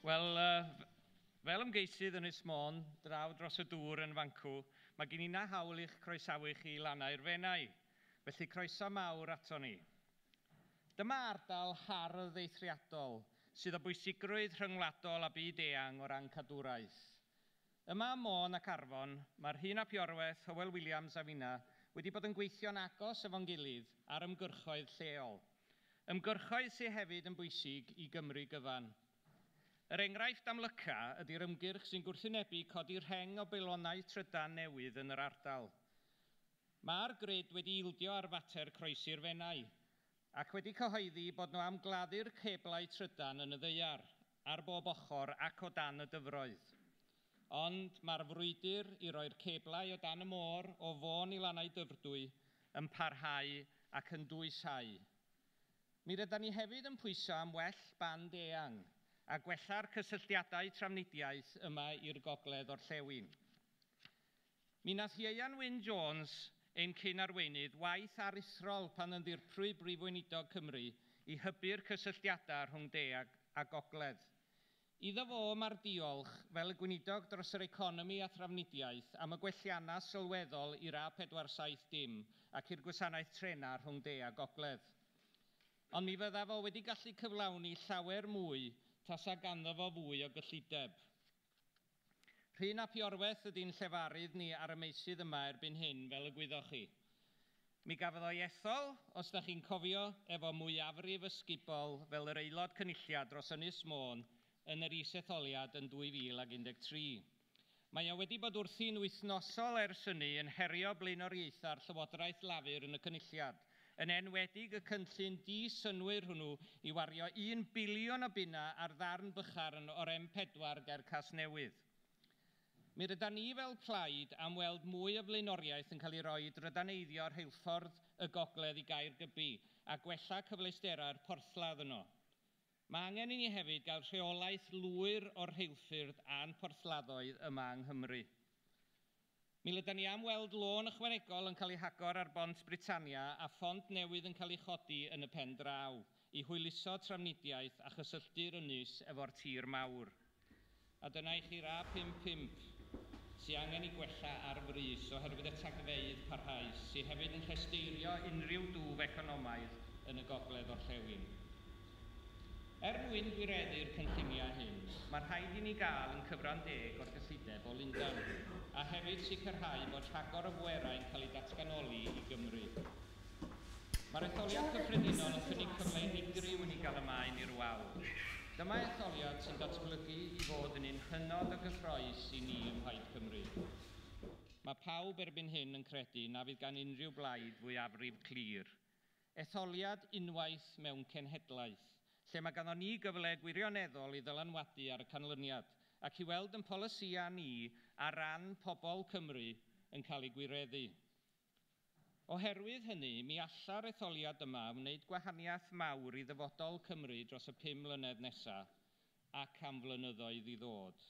Wel, fel ymgeisydd Ynys Môn, draw dros y dŵr yn Fancw, mae gen i na hawl i'ch croesawu chi lannau'r fenau, felly croeso mawr ato ni. Dyma ardal hardd eithriadol sydd o bwysigrwydd rhyngwladol a byd-eang o ran cadwraeth. Yma ym Môn ac Arfon, mae'r Hun ap Iorwerth, Hywel Williams a finna wedi bod yn gweithio'n agos efo'n gilydd ar ymgyrchoedd lleol. Ymgyrchoedd sydd hefyd yn bwysig i Gymru gyfan. Yr enghraifft amlyca ydy'r ymgyrch sy'n gwrthwynebu codi rheng o beilonau trydan newydd yn yr ardal. Mae'r grid wedi ildio ar fater croesi'r fenau ac wedi cyhoeddi bod nhw am gladdu'r ceblau trydan yn y ddaear, ar bob ochr ac o dan y dyfroedd. Ond mae'r frwydr i roi'r ceblau o dan y môr o Fôn i lannau Dyfrdwy yn parhau ac yn dwysau. Mi rydyn ni hefyd yn pwyso am well band eang a gwella'r cysylltiadau trafnidiaeth yma i'r gogledd orllewin. Mi nath Ieuan Wyn Jones ein cyn-arweinydd waith aruthrol pan yn ddirprwy Brif Weinidog Cymru i hybu'r cysylltiadau rhwng de a gogledd. Iddo fo mae'r diolch fel y gweinidog dros yr economi a thrafnidiaeth am y gwelliannau sylweddol i'r A470 ac i'r gwasanaeth trena rhwng de a gogledd. Ond mi fydda fo wedi gallu cyflawni llawer mwy tasa ganddo fo fwy o gyllideb. Rhyn ap Iorwerth ydy'n llefarydd ni ar y meysydd yma erbyn hyn fel y gwyddoch chi. Mi gafodd o'i ethol, os da chi'n cofio, efo mwyafrif ysgubol fel yr aelod cynulliad dros Ynys Môn yn yr is-etholiad yn 2013. Mae o wedi bod wrthi'n wythnosol ers hynny yn herio blaenoriaethau'r Llywodraeth Lafur yn y cynulliad, yn enwedig y cynllun di-synwyr hwnnw i wario 1 biliwn o bunna ar ddarn bychan o'r M4 ger Casnewydd. Mi rydyn ni fel Plaid am weld mwy o flaenoriaeth yn cael ei roi drydaneiddio'r rheilffordd y gogledd i Gaergybi a gwella cyfleusterau'r porthladd yno. Mae angen i ni hefyd gael rheolaeth lwyr o'r rheilffyrdd a'n porthladdoedd yma yng Nghymru. Mi rydyn ni am weld lôn ychwanegol yn cael ei hagor ar bont Britannia a ffont newydd yn cael ei chodi yn y pen draw i hwyluso trafnidiaeth a chysylltu'r ynys efo'r tir mawr. A dyna i chi'r A55 sydd angen i gwella ar frys oherwydd y tagfeydd parhaus sydd hefyd yn llesteirio unrhyw dwf economaidd yn y gogledd orllewin. Mwyn gwireddu'r cynlluniau hyn, mae rhaid i ni gael yn cyfran deg o'r gyllideb o Lundain a hefyd sicrhau bod rhagor o bwerau'n cael ei datganoli i Gymru. Mae'r etholiad cyffredinol yn cynnig cyfle unigryw i ni gael ymlaen i'r wawr. Dyma etholiad sy'n datblygu i fod yn un hynod o gyffroes i ni ym Mhaid Cymru. Mae pawb erbyn hyn yn credu na fydd gan unrhyw blaid fwyafrif clir. Etholiad unwaith mewn cenhedlaeth, lle mae ganddo ni gyfle gwirioneddol i ddylanwadu ar y canlyniad ac i weld yn polisia ni a ran pobl Cymru yn cael ei gwireddu. Oherwydd hynny, mi alla'r etholiad yma wneud gwahaniaeth mawr i ddyfodol Cymru dros y 5 mlynedd nesaf ac am flynyddoedd i ddod.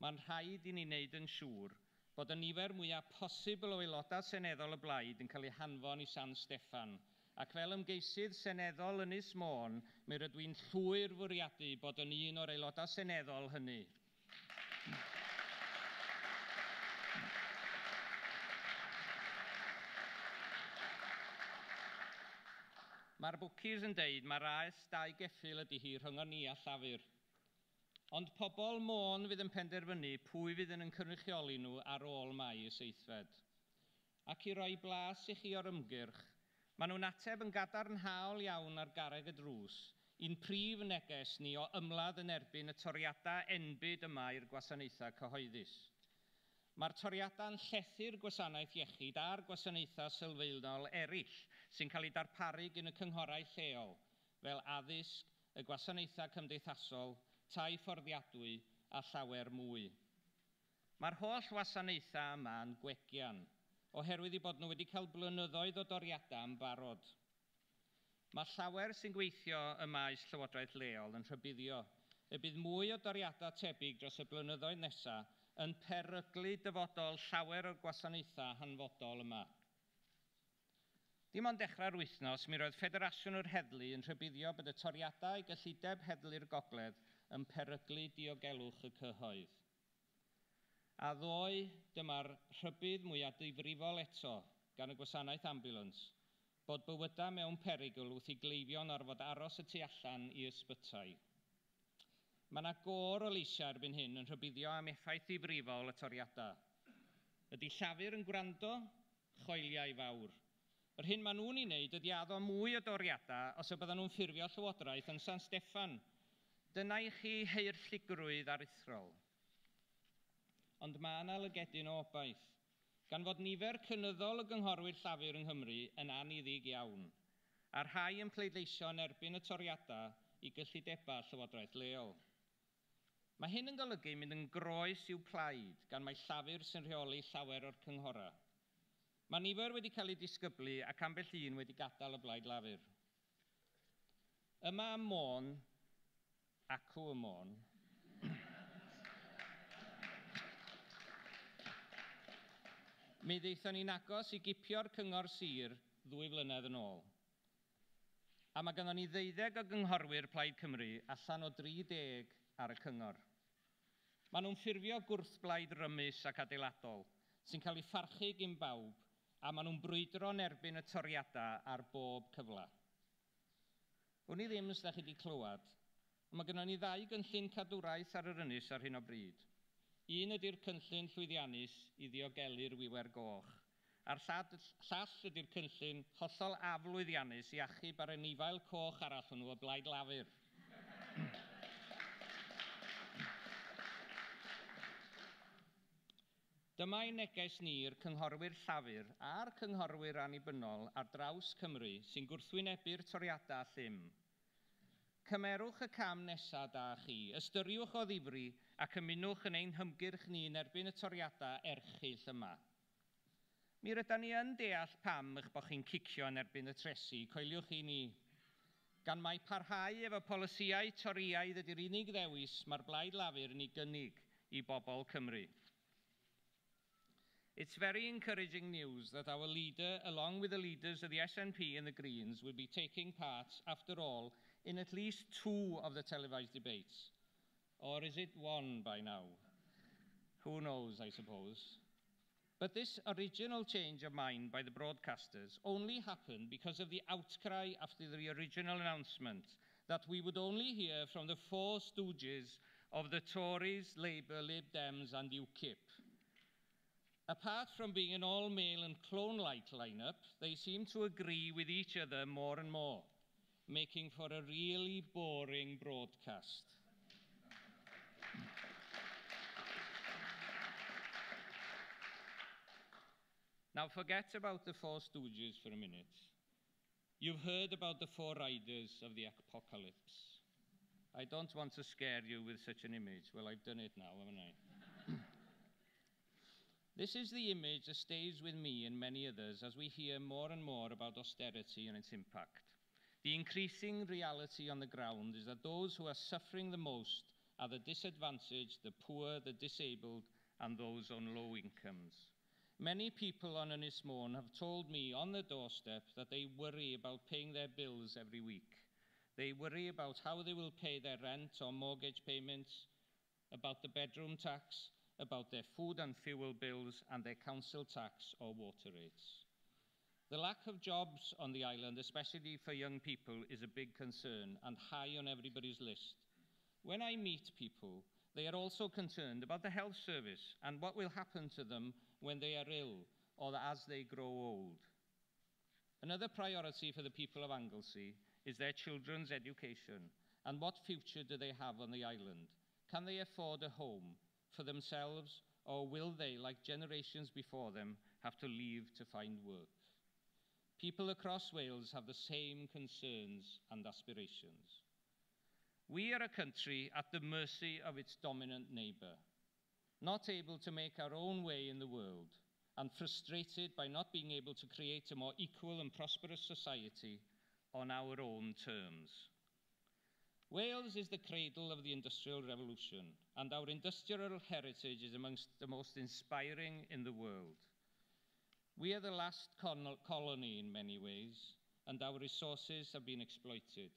Mae'n rhaid i ni wneud yn siŵr bod y nifer mwyaf posibl o aelodau Seneddol y Blaid yn cael ei hanfon i San Steffan, ac fel ymgeisydd Seneddol Ynys Môn, mi rydw i'n llwyr fwriadu bod yn un o'r aelodau Seneddol hynny. Mae'r bwcis yn deud mae'r Araith 2 geffyl ydy hi rhwng ni a Llafur. Ond pobl Môn fydd yn penderfynu pwy fydd yn cynrychioli nhw ar ôl mai y seithfed. Ac i roi blas i chi o'r ymgyrch, maen nhw'n ateb yn gadarnhaol iawn ar garreg y drws, un prif neges ni o ymladd yn erbyn y toriadau enbyd yma i'r gwasanaethau cyhoeddus. Mae'r toriadau'n llethu'r gwasanaeth iechyd a'r gwasanaethau sylfaenol eraill sy'n cael ei darparu gan y cynghorau lleol, fel addysg, y gwasanaethau cymdeithasol, tai fforddiadwy a llawer mwy. Mae'r holl wasanaethau yma'n gwegian, oherwydd i bod nhw wedi cael blynyddoedd o doriadau yn barod. Mae llawer sy'n gweithio y maes llywodraeth leol yn rhybuddio y bydd mwy o doriadau tebyg dros y blynyddoedd nesaf yn peryglu dyfodol llawer o'r gwasanaethau hanfodol yma. Dim ond dechrau'r wythnos, mi roedd Ffederasiwn yr Heddlu yn rhybuddio bod y toriadau gyllideb heddlu'r gogledd yn peryglu diogelwch y cyhoedd. A ddoe, dyma'r rhybudd mwyaf difrifol eto gan y gwasanaeth ambulans, bod bywydau mewn perygl wrth i gleifion orfod aros y tu allan i ysbytai. Mae yna gor o leisiau erbyn hyn yn rhybuddio am effaith difrifol y toriadau. Ydy llafur yn gwrando? Choeliau fawr. Yr hyn maen nhw'n ei wneud ydy addo mwy o doriadau os y bydden nhw'n ffurfio llywodraeth yn San Steffan. Dyna i chi heirlligrwydd aruthrol. Ond mae yna lygedyn o obaith, gan fod nifer cynyddol y gynghorwyr llafur yng Nghymru yn aniddig iawn, a rhai yn pleidleisio yn erbyn y toriadau i gyllidebau llywodraeth leol. Mae hyn yn golygu mynd yn groes i'w Plaid gan mai llafur sy'n rheoli llawer o'r cynghora. Mae nifer wedi cael ei disgyblu ac ambell un wedi gadael y Blaid lafur. Yma ym Môn, acw ym Môn, mi ddeithon ni'n agos i gipio'r cyngor sir 2 flynedd yn ôl. A mae ganddo ni 12 o gynghorwyr Plaid Cymru allan o 30 ar y cyngor. Maen nhw'n ffurfio gwrthblaid rymus ac adeiladol, sy'n cael ei pharchu gyn bawb, a maen nhw'n brwydro yn erbyn y toriadau ar bob cyfle. Hwn i ddim os da chi wedi clywed, ond mae gynnon ni 2 gynllun cadwraeth ar yr ynys ar hyn o bryd. Un ydy'r cynllun llwyddiannus i ddiogelu'r wiwer goch, a'r llall ydy'r cynllun hollol aflwyddiannus i achub ar y nifail coch arall hwnnw o Blaid lafur. Dyma ein neges ni'r cynghorwyr llafur a'r cynghorwyr annibynnol ar draws Cymru sy'n gwrthwynebu'r toriadau llym. Cymerwch y cam nesaf da chi, ystyriwch o ddifri ac ymunwch yn ein hymgyrch ni yn erbyn y toriadau erchyll yma. Mi rydyn ni yn deall pam eich bod chi'n cicio yn erbyn y tresi, coeliwch i ni. Gan mai parhau efo polisiau toriaidd ydy'r unig ddewis mae'r Blaid lafur yn ei gynnig i bobl Cymru. It's very encouraging news that our leader, along with the leaders of the SNP and the Greens, will be taking part, after all, in at least 2 of the televised debates. Or is it 1 by now? Who knows, I suppose. But this original change of mind by the broadcasters only happened because of the outcry after the original announcement that we would only hear from the 4 stooges of the Tories, Labour, Lib Dems and UKIP. Apart from being an all-male and clone-like lineup, they seem to agree with each other more and more, making for a really boring broadcast. Now forget about the 4 stooges for a minute. You've heard about the 4 riders of the apocalypse. I don't want to scare you with such an image. Well, I've done it now, haven't I? This is the image that stays with me and many others as we hear more and more about austerity and its impact. The increasing reality on the ground is that those who are suffering the most are the disadvantaged, the poor, the disabled, and those on low incomes. Many people on Ynys Môn have told me on the doorstep that they worry about paying their bills every week. They worry about how they will pay their rent or mortgage payments, about the bedroom tax, about their food and fuel bills and their council tax or water rates. The lack of jobs on the island, especially for young people, is a big concern and high on everybody's list. When I meet people, they are also concerned about the health service and what will happen to them when they are ill or as they grow old. Another priority for the people of Anglesey is their children's education and what future do they have on the island? Can they afford a home for themselves, or will they, like generations before them, have to leave to find work? People across Wales have the same concerns and aspirations. We are a country at the mercy of its dominant neighbour, not able to make our own way in the world, and frustrated by not being able to create a more equal and prosperous society on our own terms. Wales is the cradle of the Industrial Revolution, and our industrial heritage is amongst the most inspiring in the world. We are the last colony in many ways, and our resources have been exploited.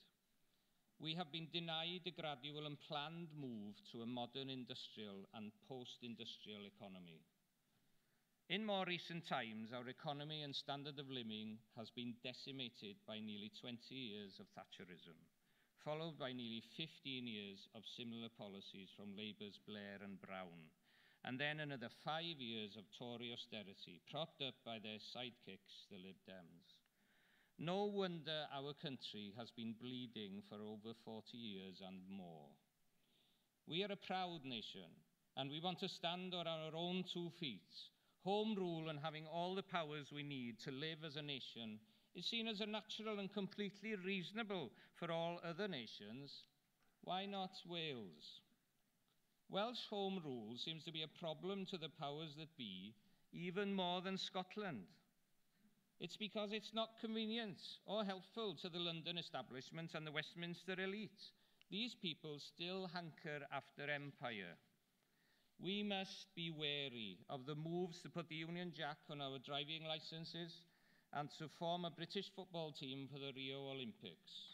we have been denied a gradual and planned move to a modern industrial and post-industrial economy. In more recent times, our economy and standard of living has been decimated by nearly 20 years of Thatcherism, followed by nearly 15 years of similar policies from Labour's Blair and Brown, and then another 5 years of Tory austerity, propped up by their sidekicks, the Lib Dems. No wonder our country has been bleeding for over 40 years and more. We are a proud nation, and we want to stand on our own 2 feet. Home rule and having all the powers we need to live as a nation is seen as a natural and completely reasonable for all other nations. Why not Wales? Welsh home rule seems to be a problem to the powers that be, even more than Scotland. It's because it's not convenient or helpful to the London establishment and the Westminster elite. These people still hanker after empire. We must be wary of the moves to put the Union Jack on our driving licenses and to form a British football team for the Rio Olympics.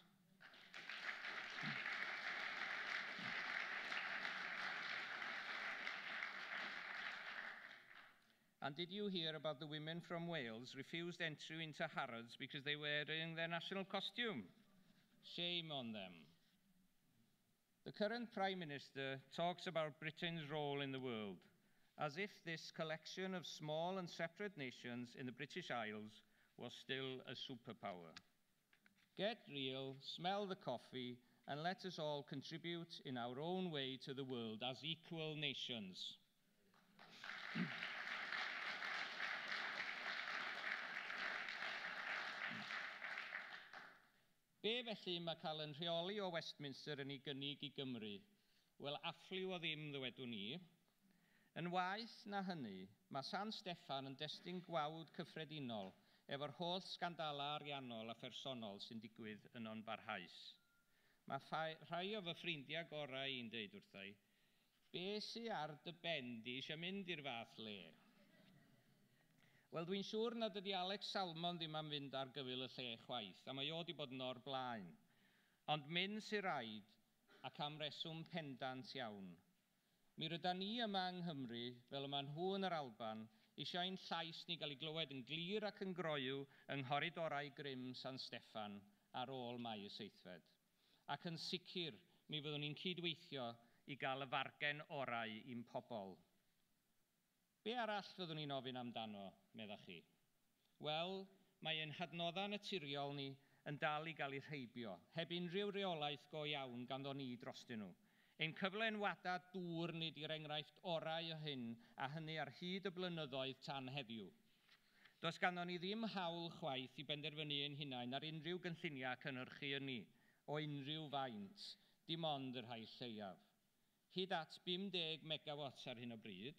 And did you hear about the women from Wales refused entry into Harrods because they were wearing their national costume? Shame on them. The current Prime Minister talks about Britain's role in the world, as if this collection of small and separate nations in the British Isles was still a superpower. Get real, smell the coffee, and let us all contribute in our own way to the world as equal nations. Be felly mae cael yn rheoli o Westminster yn ei gynnig i Gymru? Wel, affliw o ddim ddywedwn ni. Yn waeth na hynny, mae San Steffan yn destun gwawd cyffredinol efo'r holl sgandala ariannol a phersonol sy'n digwydd yno'n barhaus. Mae rhai o fy ffrindiau gorau i'n deud wrthai, be sy ar dy ben di eisiau mynd i'r fath le? Wel, dwi'n siŵr nad ydy Alex Salmon ddim am fynd ar gyfyl y lle chwaith, a mae o wedi bod yn o'r blaen. Ond mynd sy'n rhaid, ac am reswm pendant iawn. Mi rydyn ni yma yng Nghymru, fel yma nhw yn yr Alban, eisiau ein llais ni gael ei glywed yn glir ac yn groew yng nghoridorau grym San Steffan ar ôl Mai y 7th. Ac yn sicr, mi fyddwn ni'n cydweithio i gael y fargen orau i'n pobl. Be arall fyddwn ni'n ofyn amdano, meddach chi? Wel, mae ein hadnoddau naturiol ni yn dal i gael ei rheibio, heb unrhyw reolaeth go iawn ganddo ni drostyn nhw. Ein cyflenwadau dŵr nid yw'r enghraifft orau o hyn, a hynny ar hyd y blynyddoedd tan heddiw. Does ganddo ni ddim hawl chwaith i benderfynu ein hunain ar unrhyw gynlluniau cynhyrchu yn ni, o unrhyw faint, dim ond yr rhai lleiaf. Hyd at 50 megawatts ar hyn o bryd,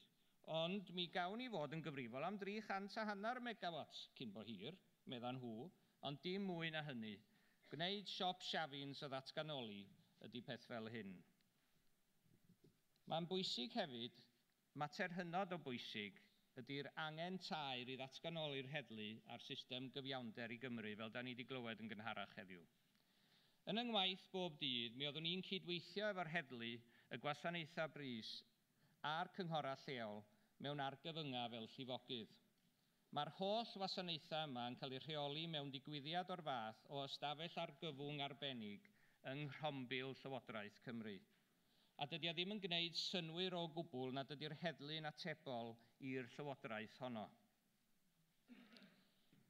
ond mi gawn ni fod yn gyfrifol am 350 megawatts cyn bo hir, meddan nhw, ond dim mwy na hynny. Gwneud siop siafins o ddatganoli ydy peth fel hyn. Mae'n bwysig hefyd, mater hynod o bwysig, ydy'r angen tair i ddatganoli'r heddlu a'r system gyfiawnder i Gymru fel da ni wedi glywed yn gynharach heddiw. Yn yng ngwaith bob dydd, mi oeddwn ni'n cydweithio efo'r heddlu, y gwasanaethau brys a'r cynghorau lleol mewn argyfynga fel llifogydd. Mae'r holl wasanaethau yma yn cael eu rheoli mewn digwyddiad o'r fath o ystafell argyfwng arbennig yng nghrombil Llywodraeth Cymru. A dydy o ddim yn gwneud synwyr o gwbl nad ydy'r heddlu'n atebol i'r Llywodraeth honno.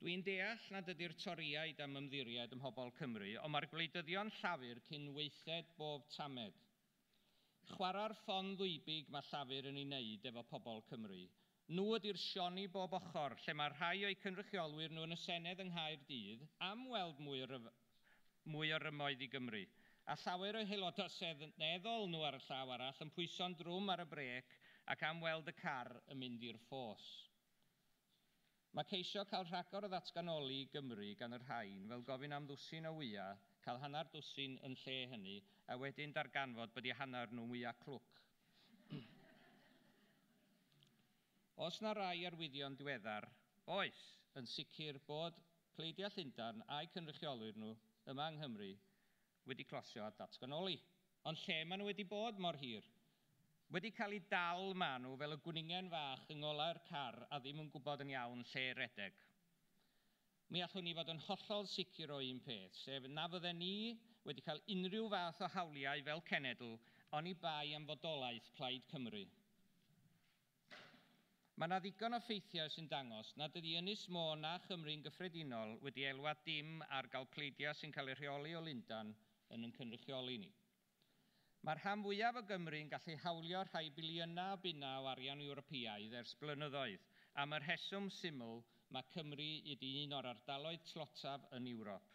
Dwi'n deall nad ydy'r toriaid am ymddiried ym mhobol Cymru, ond mae'r gwleidyddion llafur cyn weithed bob tamed. Chwarae'r ffon ddwybig mae llafur yn ei wneud efo pobl Cymru. Nhw ydy'r sioni bob ochr, lle mae rhai o'i cynrychiolwyr nhw yn y Senedd yng Nghaerdydd am weld mwy o rymoedd i Gymru, a llawer o haelodau seneddol nhw ar y llaw arall yn pwyso'n drwm ar y brec ac am weld y car yn mynd i'r ffos. Mae ceisio cael rhagor o ddatganoli i Gymru gan yr rhain fel gofyn am ddwsin o wyau, cael hanner dwsin yn lle hynny, a wedyn darganfod bod eu hanner nhw wyau clwc. Os na rai arwyddion diweddar, oes, yn sicr bod pleidiau Llundain a'i cynrychiolwyr nhw yma yng Nghymru wedi closio a datganoli. Ond lle maen nhw wedi bod mor hir? Wedi cael ei dal maen nhw fel y gwningen fach yng ngolau'r car a ddim yn gwybod yn iawn lle redeg. Mi allwn ni fod yn hollol sicr o un peth, sef na fydden ni wedi cael unrhyw fath o hawliau fel cenedl oni bai am fodolaeth Plaid Cymru. Mae yna ddigon o ffeithiau sy'n dangos nad ydy Ynys Môn na Chymru'n gyffredinol wedi elwad dim ar gael pleidiau sy'n cael eu rheoli o Lundain yn cynrychioli ni. Mae'r rhan fwyaf o Gymru'n gallu hawlio rhai biliynau o bunnau o arian Ewropeaidd ers blynyddoedd, am yr rheswm syml mae Cymru ydy un o'r ardaloedd tlotaf yn Ewrop.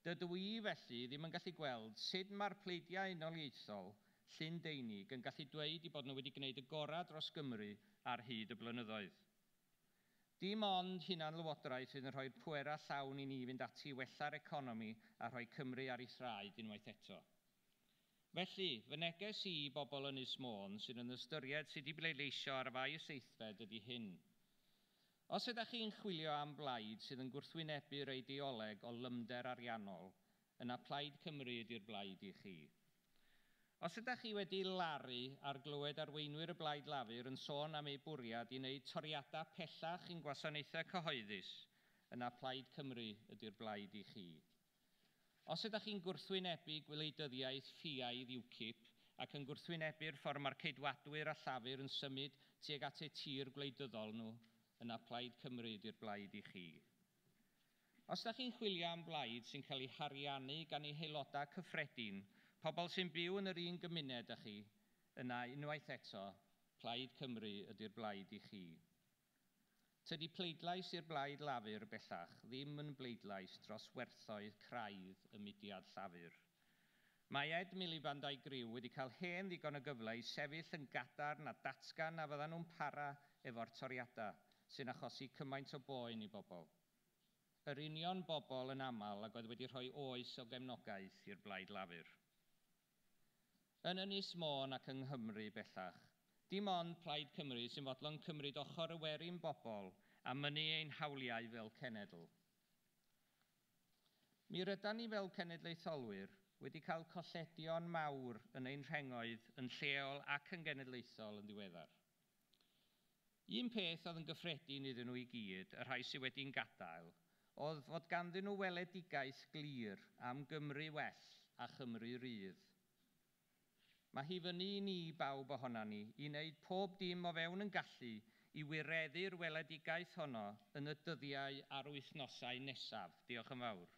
Dydw i felly ddim yn gallu gweld sut mae'r pleidiau unoliaethol Llyn-Deunig yn gallu dweud eu bod nhw wedi gwneud y gorau dros Gymru ar hyd y blynyddoedd. Dim ond hunanlywodraeth sydd yn rhoi'r pwerau llawn i ni fynd ati i wella'r economi a rhoi Cymru ar ei thraed unwaith eto. Felly, fy neges i bobl Ynys Môn sydd yn ystyried sydd wedi bleidleisio ar y faes eithfed ydy hyn. Os ydych chi'n chwilio am blaid sydd yn gwrthwynebu'r eideoleg o lymder ariannol, yna Plaid Cymru ydy'r blaid i chi. Os ydych chi wedi laru ar glywed arweinwyr y Blaid Lafur yn sôn am ei bwriad i wneud toriadau pellach i'n gwasanaethau cyhoeddus, yna Plaid Cymru ydy'r blaid i chi. Os ydych chi'n gwrthwynebu gwleidyddiaeth ffiaidd UKIP ac yn gwrthwynebu'r ffordd mae'r ceidwadwyr a llafur yn symud tuag at eu tir gwleidyddol nhw, yna Plaid Cymru ydy'r blaid i chi. Os ydych chi'n chwilio am blaid sy'n cael ei hariannu gan ei haelodau cyffredin, pobl sy'n byw yn yr un gymuned â chi, yna unwaith eto, Plaid Cymru ydy'r blaid i chi. Tydi pleidlais i'r Blaid Lafur bellach ddim yn bleidlais dros werthoedd craidd y mudiad llafur. Mae Ed Miliband a'i griw wedi cael hen ddigon o gyfle i sefyll yn gadarn a datgan a fyddan nhw'n para efo'r toriadau sy'n achosi cymaint o boen i bobl. Yr union bobl yn aml ac oedd wedi rhoi oes o gefnogaeth i'r Blaid Lafur. Yn Ynys Môn ac yng Nghymru bellach, dim ond Plaid Cymru sy'n fodlon cymryd ochr y werin bobl a mynnu ein hawliau fel cenedl. Mi rydan ni fel cenedlaetholwyr wedi cael colledion mawr yn ein rhengoedd yn lleol ac yn genedlaethol yn ddiweddar. Un peth oedd yn gyffredin iddyn nhw i gyd, y rhai sydd wedi'n gadael, oedd fod ganddyn nhw weledigaeth glir am Gymru well a Chymru rydd. Mae hi fyny i ni bawb ohona ni i wneud pob dim o fewn yn gallu i wireddu'r weledigaeth honno yn y dyddiau a'r wythnosau nesaf. Diolch yn fawr.